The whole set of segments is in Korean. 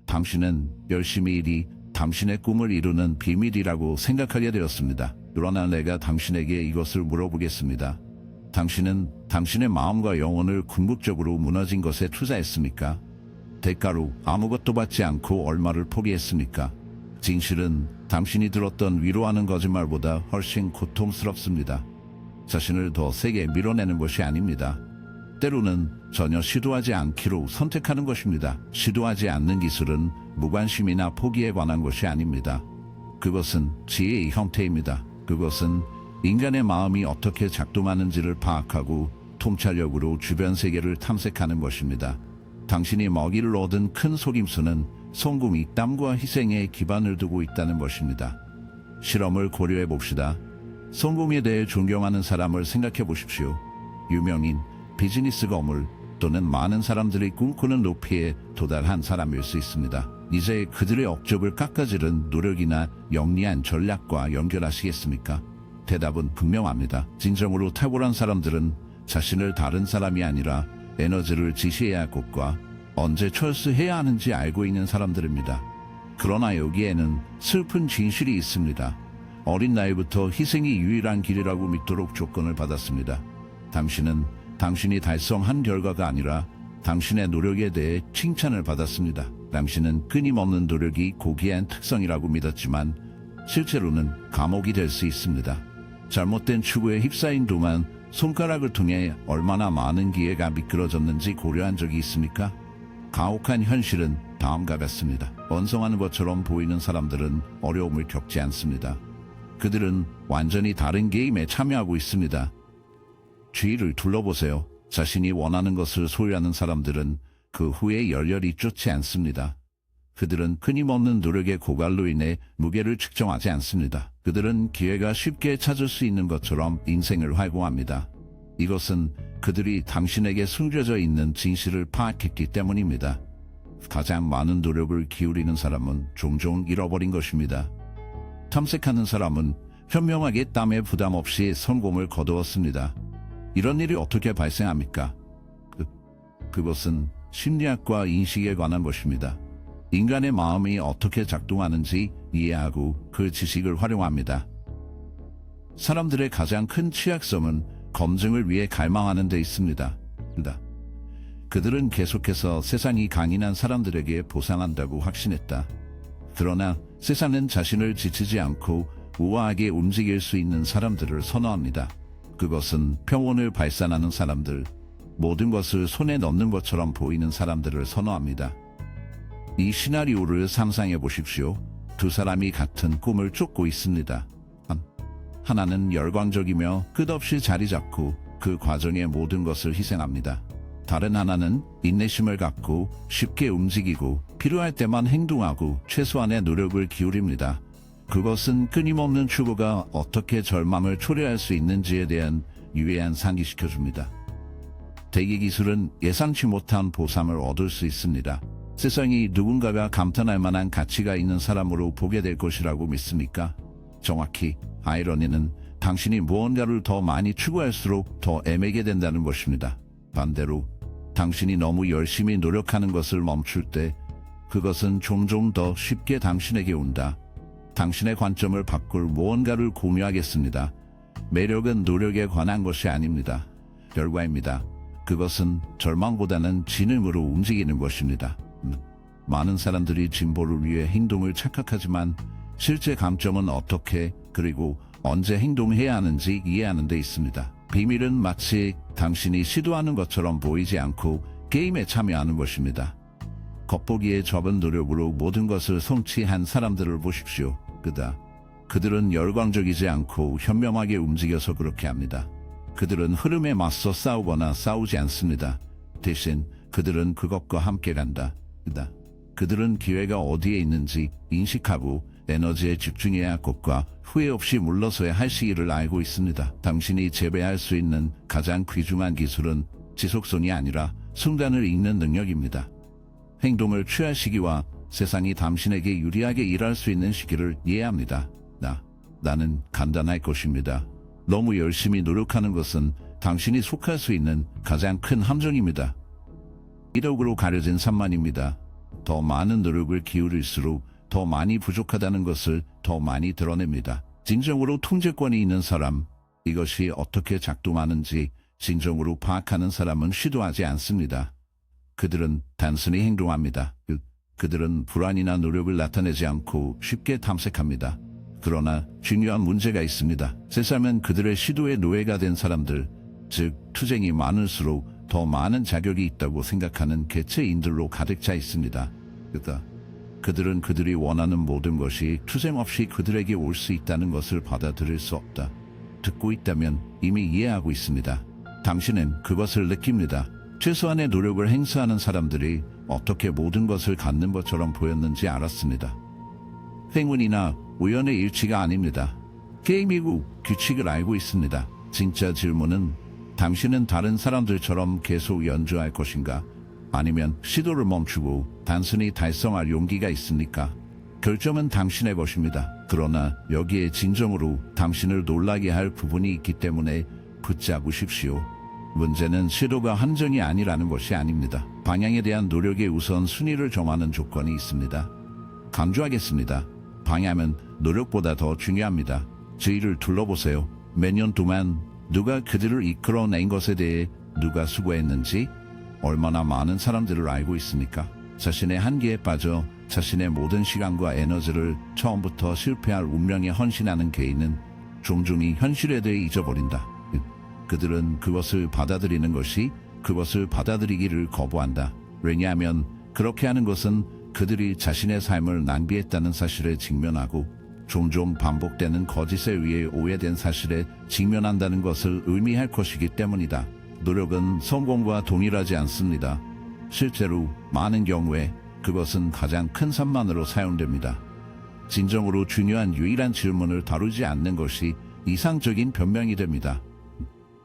당신은 열심히 일이 당신의 꿈을 이루는 비밀이라고 생각하게 되었습니다. 그러나 내가 당신에게 이것을 물어보겠습니다. 당신은 당신의 마음과 영혼을 궁극적으로 무너진 것에 투자했습니까? 대가로 아무것도 받지 않고 얼마를 포기했습니까? 진실은 당신이 들었던 위로하는 거짓말보다 훨씬 고통스럽습니다. 자신을 더 세게 밀어내는 것이 아닙니다. 때로는 전혀 시도하지 않기로 선택하는 것입니다. 시도하지 않는 기술은 무관심이나 포기에 관한 것이 아닙니다. 그것은 지혜의 형태입니다. 그것은 인간의 마음이 어떻게 작동하는지를 파악하고 통찰력으로 주변 세계를 탐색하는 것입니다. 당신이 먹이를 얻은 큰 속임수는 성공이 땀과 희생에 기반을 두고 있다는 것입니다. 실험을 고려해 봅시다. 성공에 대해 존경하는 사람을 생각해 보십시오. 유명인, 비즈니스 거물 또는 많은 사람들이 꿈꾸는 높이에 도달한 사람일 수 있습니다. 이제 그들의 업적을 깎아지른 노력이나 영리한 전략과 연결하시겠습니까? 대답은 분명합니다. 진정으로 탁월한 사람들은 자신을 다른 사람이 아니라 에너지를 지시해야 할 곳과 언제 철수해야 하는지 알고 있는 사람들입니다. 그러나 여기에는 슬픈 진실이 있습니다. 어린 나이부터 희생이 유일한 길이라고 믿도록 조건을 받았습니다. 당신은 당신이 달성한 결과가 아니라 당신의 노력에 대해 칭찬을 받았습니다. 당신은 끊임없는 노력이 고귀한 특성이라고 믿었지만 실제로는 감옥이 될 수 있습니다. 잘못된 추구에 휩싸인 동안 손가락을 통해 얼마나 많은 기회가 미끄러졌는지 고려한 적이 있습니까? 가혹한 현실은 다음과 같습니다. 언성하는 것처럼 보이는 사람들은 어려움을 겪지 않습니다. 그들은 완전히 다른 게임에 참여하고 있습니다. 주위를 둘러보세요. 자신이 원하는 것을 소유하는 사람들은 그 후에 열렬히 쫓지 않습니다. 그들은 끊임없는 노력의 고갈로 인해 무게를 측정하지 않습니다. 그들은 기회가 쉽게 찾을 수 있는 것처럼 인생을 활용합니다. 이것은 그들이 당신에게 숨겨져 있는 진실을 파악했기 때문입니다. 가장 많은 노력을 기울이는 사람은 종종 잃어버린 것입니다. 탐색하는 사람은 현명하게 땀에 부담 없이 성공을 거두었습니다. 이런 일이 어떻게 발생합니까? 그것은 심리학과 인식에 관한 것입니다. 인간의 마음이 어떻게 작동하는지 이해하고 그 지식을 활용합니다. 사람들의 가장 큰 취약점은 검증을 위해 갈망하는 데 있습니다. 그들은 계속해서 세상이 강인한 사람들에게 보상한다고 확신했다. 그러나 세상은 자신을 지치지 않고 우아하게 움직일 수 있는 사람들을 선호합니다. 그것은 평온을 발산하는 사람들, 모든 것을 손에 넣는 것처럼 보이는 사람들을 선호합니다. 이 시나리오를 상상해 보십시오. 두 사람이 같은 꿈을 쫓고 있습니다. 하나는 열광적이며 끝없이 자리 잡고 그 과정에 모든 것을 희생합니다. 다른 하나는 인내심을 갖고 쉽게 움직이고 필요할 때만 행동하고 최소한의 노력을 기울입니다. 그것은 끊임없는 추구가 어떻게 절망을 초래할 수 있는지에 대한 유해한 상기시켜줍니다. 대기기술은 예상치 못한 보상을 얻을 수 있습니다. 세상이 누군가가 감탄할 만한 가치가 있는 사람으로 보게 될 것이라고 믿습니까? 정확히 아이러니는 당신이 무언가를 더 많이 추구할수록 더 애매게 된다는 것입니다. 반대로 당신이 너무 열심히 노력하는 것을 멈출 때 그것은 종종 더 쉽게 당신에게 온다. 당신의 관점을 바꿀 무언가를 공유하겠습니다. 매력은 노력에 관한 것이 아닙니다. 결과입니다. 그것은 절망보다는 진음으로 움직이는 것입니다. 많은 사람들이 진보를 위해 행동을 착각하지만 실제 감점은 어떻게 그리고 언제 행동해야 하는지 이해하는 데 있습니다. 비밀은 마치 당신이 시도하는 것처럼 보이지 않고 게임에 참여하는 것입니다. 겉보기에 적은 노력으로 모든 것을 성취한 사람들을 보십시오. 그들은 열광적이지 않고 현명하게 움직여서 그렇게 합니다. 그들은 흐름에 맞서 싸우거나 싸우지 않습니다. 대신 그들은 그것과 함께 간다. 그들은 기회가 어디에 있는지 인식하고 에너지에 집중해야 할 것과 후회 없이 물러서야 할 시기를 알고 있습니다. 당신이 재배할 수 있는 가장 귀중한 기술은 지속성이 아니라 순간을 읽는 능력입니다. 행동을 취할 시기와 세상이 당신에게 유리하게 일할 수 있는 시기를 이해합니다. 나는 간단할 것입니다. 너무 열심히 노력하는 것은 당신이 속할 수 있는 가장 큰 함정입니다. 1억으로 가려진 산만입니다. 더 많은 노력을 기울일수록 더 많이 부족하다는 것을 더 많이 드러냅니다. 진정으로 통제권이 있는 사람, 이것이 어떻게 작동하는지 진정으로 파악하는 사람은 시도하지 않습니다. 그들은 단순히 행동합니다. 그들은 불안이나 노력을 나타내지 않고 쉽게 탐색합니다. 그러나 중요한 문제가 있습니다. 세상은 그들의 시도의 노예가 된 사람들, 즉 투쟁이 많을수록 더 많은 자격이 있다고 생각하는 개체인들로 가득 차 있습니다. 그들은 그들이 원하는 모든 것이 투쟁 없이 그들에게 올 수 있다는 것을 받아들일 수 없다. 듣고 있다면 이미 이해하고 있습니다. 당신은 그것을 느낍니다. 최소한의 노력을 행사하는 사람들이 어떻게 모든 것을 갖는 것처럼 보였는지 알았습니다. 행운이나 우연의 일치가 아닙니다. 게임이고 규칙을 알고 있습니다. 진짜 질문은 당신은 다른 사람들처럼 계속 연주할 것인가? 아니면 시도를 멈추고 단순히 달성할 용기가 있습니까? 결정은 당신의 것입니다. 그러나 여기에 진정으로 당신을 놀라게 할 부분이 있기 때문에 붙잡으십시오. 문제는 시도가 한정이 아니라는 것이 아닙니다. 방향에 대한 노력의 우선 순위를 정하는 조건이 있습니다. 강조하겠습니다. 방향은 노력보다 더 중요합니다. 주위를 둘러보세요. 몇 년 동안 누가 그들을 이끌어낸 것에 대해 누가 수고했는지, 얼마나 많은 사람들을 알고 있습니까? 자신의 한계에 빠져 자신의 모든 시간과 에너지를 처음부터 실패할 운명에 헌신하는 개인은 종종 이 현실에 대해 잊어버린다. 그들은 그것을 받아들이는 것이 그것을 받아들이기를 거부한다. 왜냐하면 그렇게 하는 것은 그들이 자신의 삶을 낭비했다는 사실에 직면하고 종종 반복되는 거짓에 의해 오해된 사실에 직면한다는 것을 의미할 것이기 때문이다. 노력은 성공과 동일하지 않습니다. 실제로 많은 경우에 그것은 가장 큰 산만으로 사용됩니다. 진정으로 중요한 유일한 질문을 다루지 않는 것이 이상적인 변명이 됩니다.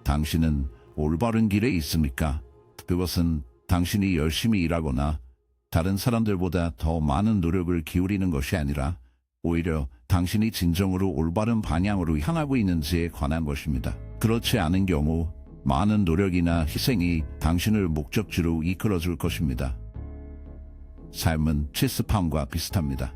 당신은 올바른 길에 있습니까? 그것은 당신이 열심히 일하거나 다른 사람들보다 더 많은 노력을 기울이는 것이 아니라 오히려 당신이 진정으로 올바른 방향으로 향하고 있는지에 관한 것입니다. 그렇지 않은 경우 많은 노력이나 희생이 당신을 목적지로 이끌어줄 것입니다. 삶은 체스판과 비슷합니다.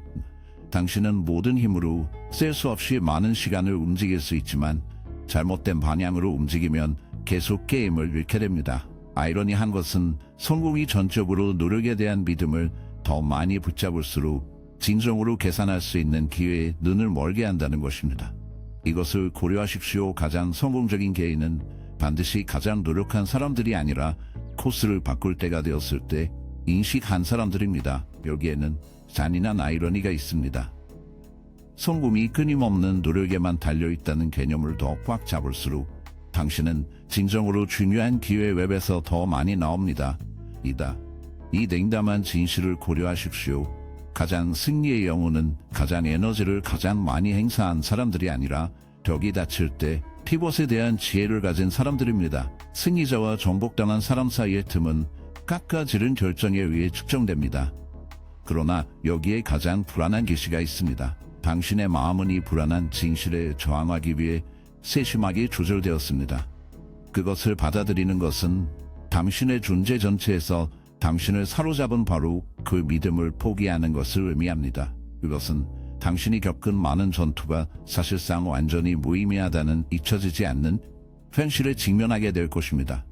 당신은 모든 힘으로 셀 수 없이 많은 시간을 움직일 수 있지만 잘못된 방향으로 움직이면 계속 게임을 잃게 됩니다. 아이러니한 것은 성공이 전적으로 노력에 대한 믿음을 더 많이 붙잡을수록 진정으로 계산할 수 있는 기회에 눈을 멀게 한다는 것입니다. 이것을 고려하십시오. 가장 성공적인 개인은 반드시 가장 노력한 사람들이 아니라 코스를 바꿀 때가 되었을 때 인식한 사람들입니다. 여기에는 잔인한 아이러니가 있습니다. 성공이 끊임없는 노력에만 달려있다는 개념을 더 꽉 잡을수록 당신은 진정으로 중요한 기회 웹에서 더 많이 나옵니다. 이 냉담한 진실을 고려하십시오. 가장 승리의 영혼은 가장 에너지를 가장 많이 행사한 사람들이 아니라 벽이 닫힐 때 피벗에 대한 지혜를 가진 사람들입니다. 승리자와 정복당한 사람 사이의 틈은 깎아지른 결정에 의해 측정됩니다. 그러나 여기에 가장 불안한 계시가 있습니다. 당신의 마음은 이 불안한 진실에 저항하기 위해 세심하게 조절되었습니다. 그것을 받아들이는 것은 당신의 존재 전체에서 당신을 사로잡은 바로 그 믿음을 포기하는 것을 의미합니다. 그것은 당신이 겪은 많은 전투가 사실상 완전히 무의미하다는 잊혀지지 않는 현실에 직면하게 될 것입니다.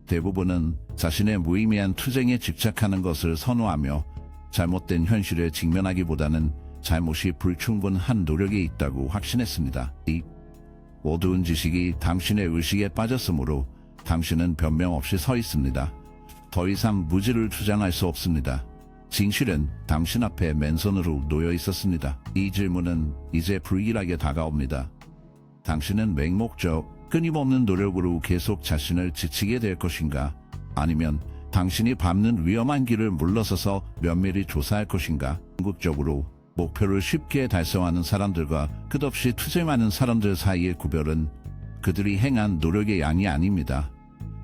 대부분은 자신의 무의미한 투쟁에 집착하는 것을 선호하며 잘못된 현실에 직면하기보다는 잘못이 불충분한 노력이 있다고 확신했습니다. 이 어두운 지식이 당신의 의식에 빠졌으므로 당신은 변명 없이 서 있습니다. 더 이상 무지를 주장할 수 없습니다. 진실은 당신 앞에 맨손으로 놓여 있었습니다. 이 질문은 이제 불길하게 다가옵니다. 당신은 맹목적, 끊임없는 노력으로 계속 자신을 지치게 될 것인가? 아니면 당신이 밟는 위험한 길을 물러서서 면밀히 조사할 것인가? 궁극적으로 목표를 쉽게 달성하는 사람들과 끝없이 투쟁하는 사람들 사이의 구별은 그들이 행한 노력의 양이 아닙니다.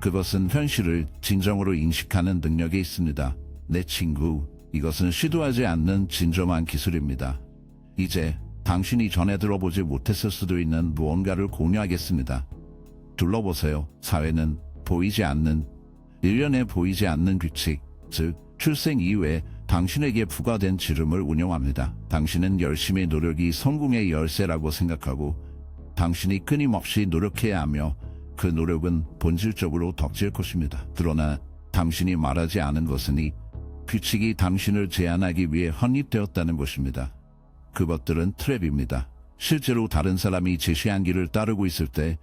그것은 현실을 진정으로 인식하는 능력에 있습니다. 내 친구, 이것은 시도하지 않는 진정한 기술입니다. 이제 당신이 전에 들어보지 못했을 수도 있는 무언가를 공유하겠습니다. 둘러보세요. 사회는 보이지 않는, 일련의 보이지 않는 규칙, 즉 출생 이후에 당신에게 부과된 지름을 운용합니다. 당신은 열심히 노력이 성공의 열쇠라고 생각하고 당신이 끊임없이 노력해야 하며 그 노력은 본질적으로 덕질 것입니다. 그러나 당신이 말하지 않은 것은 이 규칙이 당신을 제한하기 위해 확립되었다는 것입니다. 그것들은 트랩입니다. 실제로 다른 사람이 제시한 길을 따르고 있을 때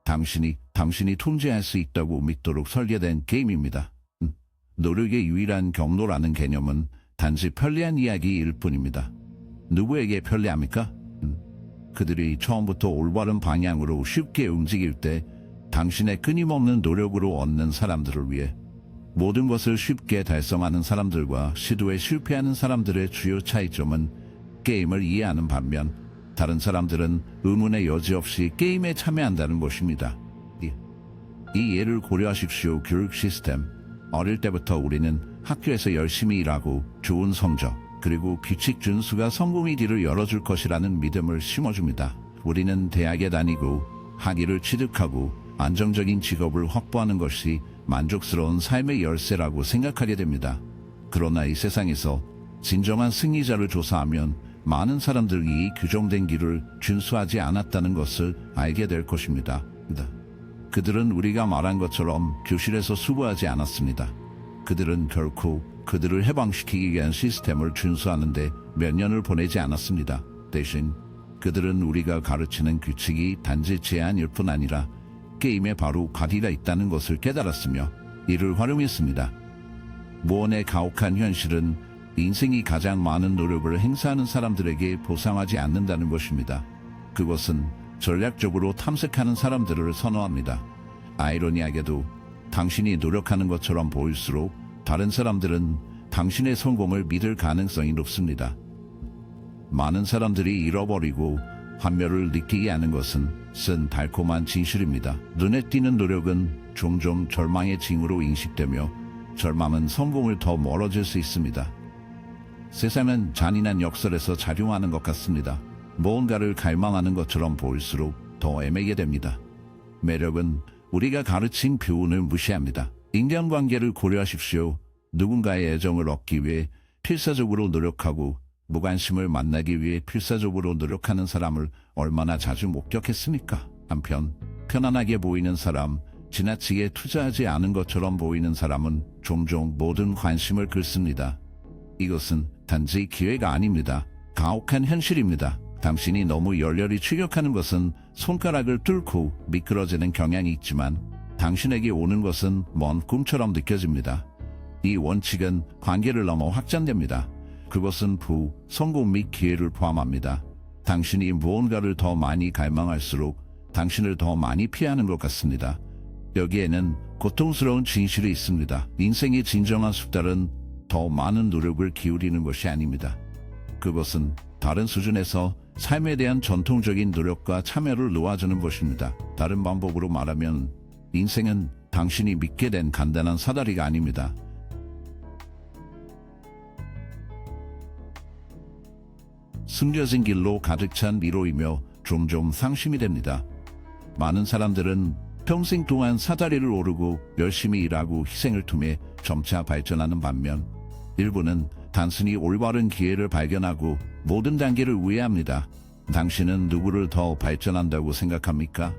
당신이 통제할 수 있다고 믿도록 설계된 게임입니다. 노력의 유일한 경로라는 개념은 단지 편리한 이야기일 뿐입니다. 누구에게 편리합니까? 그들이 처음부터 올바른 방향으로 쉽게 움직일 때 당신의 끊임없는 노력으로 얻는 사람들을 위해 모든 것을 쉽게 달성하는 사람들과 시도에 실패하는 사람들의 주요 차이점은 게임을 이해하는 반면 다른 사람들은 의문의 여지 없이 게임에 참여한다는 것입니다. 이 예를 고려하십시오. 교육 시스템. 어릴 때부터 우리는 학교에서 열심히 일하고 좋은 성적, 그리고 규칙 준수가 성공의 길을 열어줄 것이라는 믿음을 심어줍니다. 우리는 대학에 다니고 학위를 취득하고 안정적인 직업을 확보하는 것이 만족스러운 삶의 열쇠라고 생각하게 됩니다. 그러나 이 세상에서 진정한 승리자를 조사하면 많은 사람들이 이 규정된 길을 준수하지 않았다는 것을 알게 될 것입니다. 그들은 우리가 말한 것처럼 교실에서 수고하지 않았습니다. 그들은 결코 그들을 해방시키기 위한 시스템을 준수하는데 몇 년을 보내지 않았습니다. 대신 그들은 우리가 가르치는 규칙이 단지 제한일 뿐 아니라 게임에 바로 가디가 있다는 것을 깨달았으며 이를 활용했습니다. 무언의 가혹한 현실은 인생이 가장 많은 노력을 행사하는 사람들에게 보상하지 않는다는 것입니다. 그것은 전략적으로 탐색하는 사람들을 선호합니다. 아이러니하게도 당신이 노력하는 것처럼 보일수록 다른 사람들은 당신의 성공을 믿을 가능성이 높습니다. 많은 사람들이 잃어버리고 환멸을 느끼게 하는 것은 쓴 달콤한 진실입니다. 눈에 띄는 노력은 종종 절망의 징후로 인식되며 절망은 성공을 더 멀어질 수 있습니다. 세상은 잔인한 역설에서 작용하는 것 같습니다. 무언가를 갈망하는 것처럼 보일수록 더 애매게 됩니다. 매력은 우리가 가르친 교훈을 무시합니다. 인간관계를 고려하십시오. 누군가의 애정을 얻기 위해 필사적으로 노력하고 무관심을 만나기 위해 필사적으로 노력하는 사람을 얼마나 자주 목격했습니까? 한편 편안하게 보이는 사람, 지나치게 투자하지 않은 것처럼 보이는 사람은 종종 모든 관심을 긁습니다. 이것은 단지 기회가 아닙니다. 가혹한 현실입니다. 당신이 너무 열렬히 추격하는 것은 손가락을 뚫고 미끄러지는 경향이 있지만 당신에게 오는 것은 먼 꿈처럼 느껴집니다. 이 원칙은 관계를 넘어 확장됩니다. 그것은 성공 및 기회를 포함합니다. 당신이 무언가를 더 많이 갈망할수록 당신을 더 많이 피하는 것 같습니다. 여기에는 고통스러운 진실이 있습니다. 인생의 진정한 숙달은 더 많은 노력을 기울이는 것이 아닙니다. 그것은 다른 수준에서 삶에 대한 전통적인 노력과 참여를 놓아주는 것입니다. 다른 방법으로 말하면 인생은 당신이 믿게 된 간단한 사다리가 아닙니다. 숨겨진 길로 가득 찬 미로이며 점점 상심이 됩니다. 많은 사람들은 평생 동안 사다리를 오르고 열심히 일하고 희생을 통해 점차 발전하는 반면 일부는 단순히 올바른 기회를 발견하고 모든 단계를 우회합니다. 당신은 누구를 더 발전한다고 생각합니까?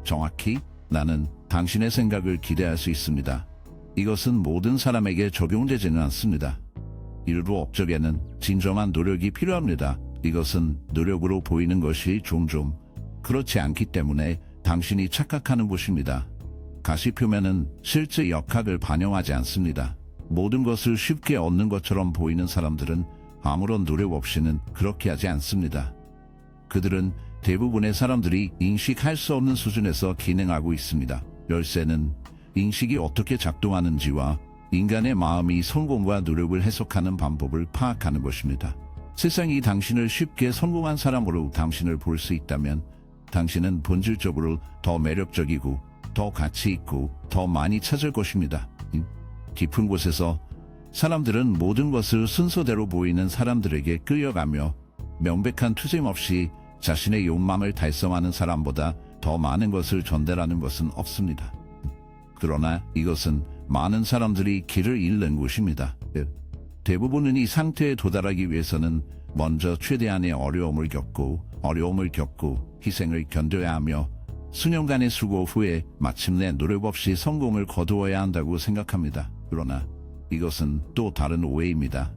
정확히 나는 당신의 생각을 기대할 수 있습니다. 이것은 모든 사람에게 적용되지는 않습니다. 일부 업적에는 진정한 노력이 필요합니다. 이것은 노력으로 보이는 것이 종종 그렇지 않기 때문에 당신이 착각하는 것입니다. 가시표면은 실제 역학을 반영하지 않습니다. 모든 것을 쉽게 얻는 것처럼 보이는 사람들은 아무런 노력 없이는 그렇게 하지 않습니다. 그들은 대부분의 사람들이 인식할 수 없는 수준에서 기능하고 있습니다. 열쇠는 인식이 어떻게 작동하는지와 인간의 마음이 성공과 노력을 해석하는 방법을 파악하는 것입니다. 세상이 당신을 쉽게 성공한 사람으로 당신을 볼 수 있다면 당신은 본질적으로 더 매력적이고 더 가치 있고 더 많이 찾을 것입니다. 깊은 곳에서 사람들은 모든 것을 순서대로 보이는 사람들에게 끌려가며 명백한 투쟁 없이 자신의 욕망을 달성하는 사람보다 더 많은 것을 전달하는 것은 없습니다. 그러나 이것은 많은 사람들이 길을 잃는 곳입니다. 대부분은 이 상태에 도달하기 위해서는 먼저 최대한의 어려움을 겪고 희생을 견뎌야 하며 수년간의 수고 후에 마침내 노력 없이 성공을 거두어야 한다고 생각합니다. 그러나 이것은 또 다른 오해입니다.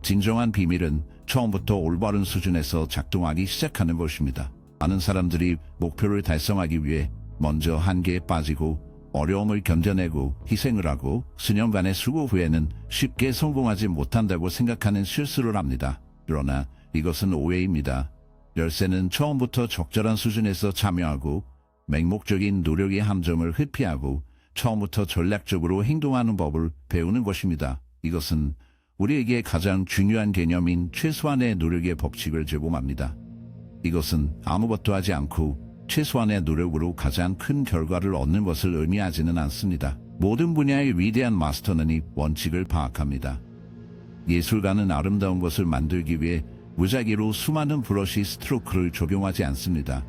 진정한 비밀은 처음부터 올바른 수준에서 작동하기 시작하는 것입니다. 많은 사람들이 목표를 달성하기 위해 먼저 한계에 빠지고 어려움을 견뎌내고 희생을 하고 수년간의 수고 후에는 쉽게 성공하지 못한다고 생각하는 실수를 합니다. 그러나 이것은 오해입니다. 열쇠는 처음부터 적절한 수준에서 참여하고 맹목적인 노력의 함정을 회피하고 처음부터 전략적으로 행동하는 법을 배우는 것입니다. 이것은 우리에게 가장 중요한 개념인 최소한의 노력의 법칙을 제공합니다. 이것은 아무것도 하지 않고 최소한의 노력으로 가장 큰 결과를 얻는 것을 의미하지는 않습니다. 모든 분야의 위대한 마스터는 이 원칙을 파악합니다. 예술가는 아름다운 것을 만들기 위해 무작위로 수많은 브러쉬 스트로크를 적용하지 않습니다.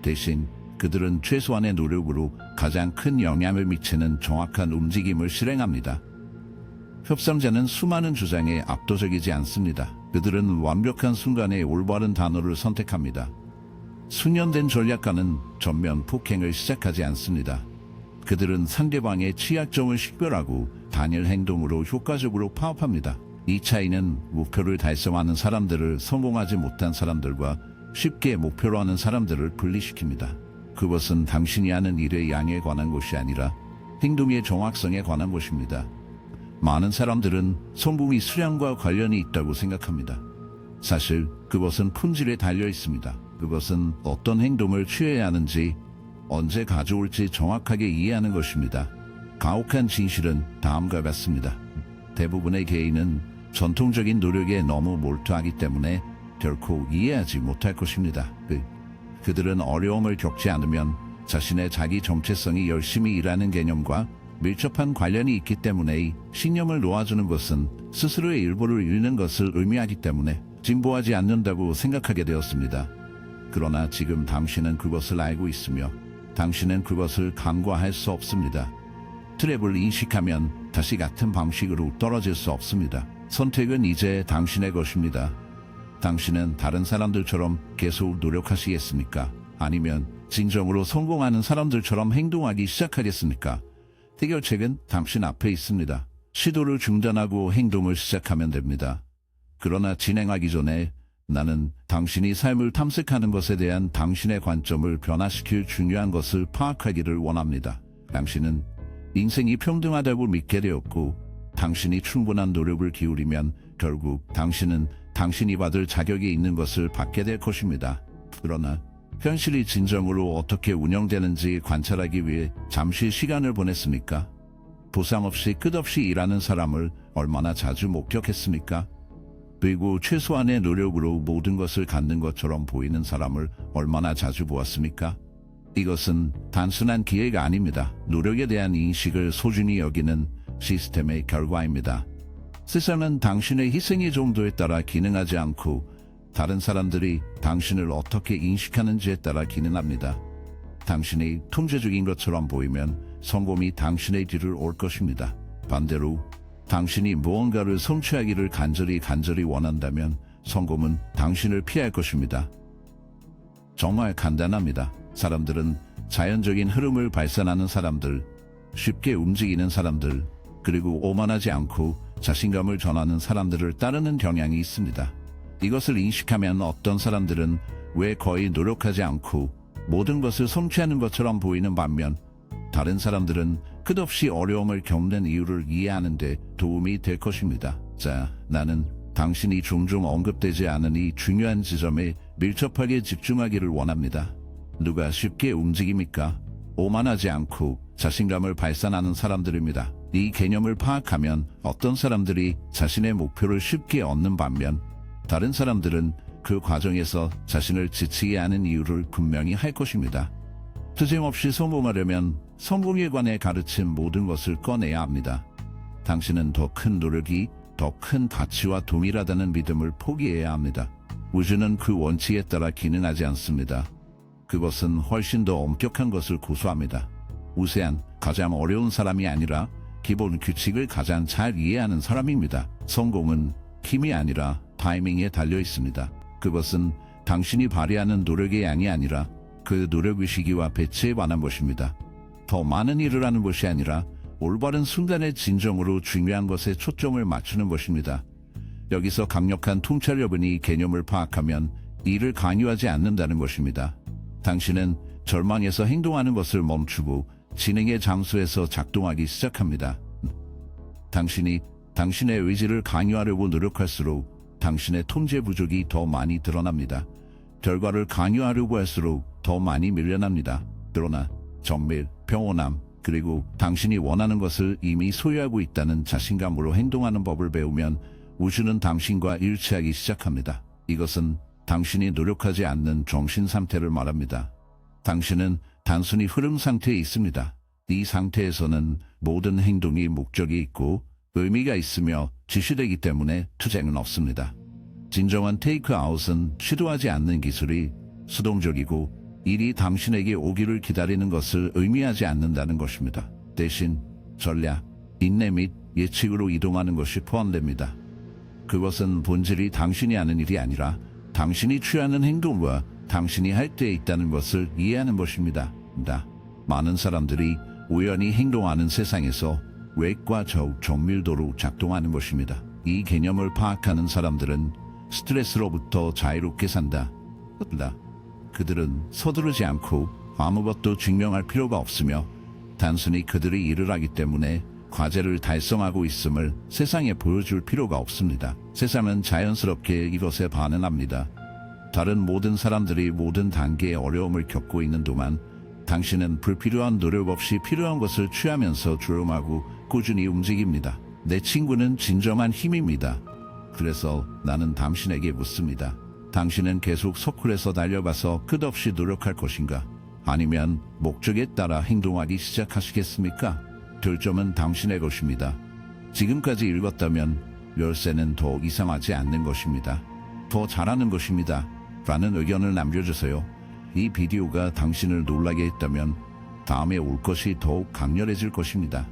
대신 그들은 최소한의 노력으로 가장 큰 영향을 미치는 정확한 움직임을 실행합니다. 협상자는 수많은 주장에 압도적이지 않습니다. 그들은 완벽한 순간에 올바른 단어를 선택합니다. 숙련된 전략가는 전면 폭행을 시작하지 않습니다. 그들은 상대방의 취약점을 식별하고 단일 행동으로 효과적으로 파업합니다. 이 차이는 목표를 달성하는 사람들을 성공하지 못한 사람들과 쉽게 목표로 하는 사람들을 분리시킵니다. 그것은 당신이 하는 일의 양에 관한 것이 아니라 행동의 정확성에 관한 것입니다. 많은 사람들은 성공이 수량과 관련이 있다고 생각합니다. 사실 그것은 품질에 달려 있습니다. 그것은 어떤 행동을 취해야 하는지, 언제 가져올지 정확하게 이해하는 것입니다. 가혹한 진실은 다음과 같습니다. 대부분의 개인은 전통적인 노력에 너무 몰두하기 때문에 결코 이해하지 못할 것입니다. 그들은 어려움을 겪지 않으면 자신의 자기 정체성이 열심히 일하는 개념과 밀접한 관련이 있기 때문에 이 신념을 놓아주는 것은 스스로의 일부를 잃는 것을 의미하기 때문에 진보하지 않는다고 생각하게 되었습니다. 그러나 지금 당신은 그것을 알고 있으며 당신은 그것을 간과할 수 없습니다. 트랩을 인식하면 다시 같은 방식으로 떨어질 수 없습니다. 선택은 이제 당신의 것입니다. 당신은 다른 사람들처럼 계속 노력하시겠습니까? 아니면 진정으로 성공하는 사람들처럼 행동하기 시작하겠습니까? 해결책은 당신 앞에 있습니다. 시도를 중단하고 행동을 시작하면 됩니다. 그러나 진행하기 전에 나는 당신이 삶을 탐색하는 것에 대한 당신의 관점을 변화시킬 중요한 것을 파악하기를 원합니다. 당신은 인생이 평등하다고 믿게 되었고 당신이 충분한 노력을 기울이면 결국 당신은 당신이 받을 자격이 있는 것을 받게 될 것입니다. 그러나 현실이 진정으로 어떻게 운영되는지 관찰하기 위해 잠시 시간을 보냈습니까? 보상 없이 끝없이 일하는 사람을 얼마나 자주 목격했습니까? 그리고 최소한의 노력으로 모든 것을 갖는 것처럼 보이는 사람을 얼마나 자주 보았습니까? 이것은 단순한 기회가 아닙니다. 노력에 대한 인식을 소중히 여기는 시스템의 결과입니다. 세상은 당신의 희생의 정도에 따라 기능하지 않고 다른 사람들이 당신을 어떻게 인식하는지에 따라 기능합니다. 당신이 통제적인 것처럼 보이면 성공이 당신의 뒤를 올 것입니다. 반대로 당신이 무언가를 성취하기를 간절히 원한다면 성공은 당신을 피할 것입니다. 정말 간단합니다. 사람들은 자연적인 흐름을 발산하는 사람들, 쉽게 움직이는 사람들, 그리고 오만하지 않고 자신감을 전하는 사람들을 따르는 경향이 있습니다. 이것을 인식하면 어떤 사람들은 왜 거의 노력하지 않고 모든 것을 성취하는 것처럼 보이는 반면 다른 사람들은 끝없이 어려움을 겪는 이유를 이해하는 데 도움이 될 것입니다. 자, 나는 당신이 종종 언급되지 않은 이 중요한 지점에 밀접하게 집중하기를 원합니다. 누가 쉽게 움직입니까? 오만하지 않고 자신감을 발산하는 사람들입니다. 이 개념을 파악하면 어떤 사람들이 자신의 목표를 쉽게 얻는 반면 다른 사람들은 그 과정에서 자신을 지치게 하는 이유를 분명히 할 것입니다. 투쟁없이 성공하려면 성공에 관해 가르친 모든 것을 꺼내야 합니다. 당신은 더 큰 노력이 더 큰 가치와 동일하다는 믿음을 포기해야 합니다. 우주는 그 원칙에 따라 기능하지 않습니다. 그것은 훨씬 더 엄격한 것을 고수합니다. 우세한, 가장 어려운 사람이 아니라 기본 규칙을 가장 잘 이해하는 사람입니다. 성공은 힘이 아니라 타이밍에 달려 있습니다. 그것은 당신이 발휘하는 노력의 양이 아니라 그 노력의 시기와 배치에 관한 것입니다. 더 많은 일을 하는 것이 아니라 올바른 순간에 진정으로 중요한 것에 초점을 맞추는 것입니다. 여기서 강력한 통찰력은 이 개념을 파악하면 일을 강요하지 않는다는 것입니다. 당신은 절망에서 행동하는 것을 멈추고 진행의 장소에서 작동하기 시작합니다. 당신이 당신의 의지를 강요하려고 노력할수록 당신의 통제 부족이 더 많이 드러납니다. 결과를 강요하려고 할수록 더 많이 밀려납니다. 그러나 정밀, 평온함, 그리고 당신이 원하는 것을 이미 소유하고 있다는 자신감으로 행동하는 법을 배우면 우주는 당신과 일치하기 시작합니다. 이것은 당신이 노력하지 않는 정신 상태를 말합니다. 당신은 단순히 흐름 상태에 있습니다. 이 상태에서는 모든 행동이 목적이 있고 의미가 있으며 지시되기 때문에 투쟁은 없습니다. 진정한 테이크아웃은 시도하지 않는 기술이 수동적이고 일이 당신에게 오기를 기다리는 것을 의미하지 않는다는 것입니다. 대신 전략, 인내 및 예측으로 이동하는 것이 포함됩니다. 그것은 본질이 당신이 하는 일이 아니라 당신이 취하는 행동과 당신이 할 때에 있다는 것을 이해하는 것입니다. 많은 사람들이 우연히 행동하는 세상에서 외과 더욱 정밀도로 작동하는 것입니다. 이 개념을 파악하는 사람들은 스트레스로부터 자유롭게 산다. 그들은 서두르지 않고 아무것도 증명할 필요가 없으며 단순히 그들이 일을 하기 때문에 과제를 달성하고 있음을 세상에 보여줄 필요가 없습니다. 세상은 자연스럽게 이것에 반응합니다. 다른 모든 사람들이 모든 단계의 어려움을 겪고 있는 동안 당신은 불필요한 노력 없이 필요한 것을 취하면서 조용하고 꾸준히 움직입니다. 내 친구는 진정한 힘입니다. 그래서 나는 당신에게 묻습니다. 당신은 계속 서클에서 달려가서 끝없이 노력할 것인가? 아니면 목적에 따라 행동하기 시작하시겠습니까? 결점은 당신의 것입니다. 지금까지 읽었다면 열쇠는 더 이상하지 않는 것입니다. 더 잘하는 것입니다. 라는 의견을 남겨주세요. 이 비디오가 당신을 놀라게 했다면 다음에 올 것이 더욱 강렬해질 것입니다.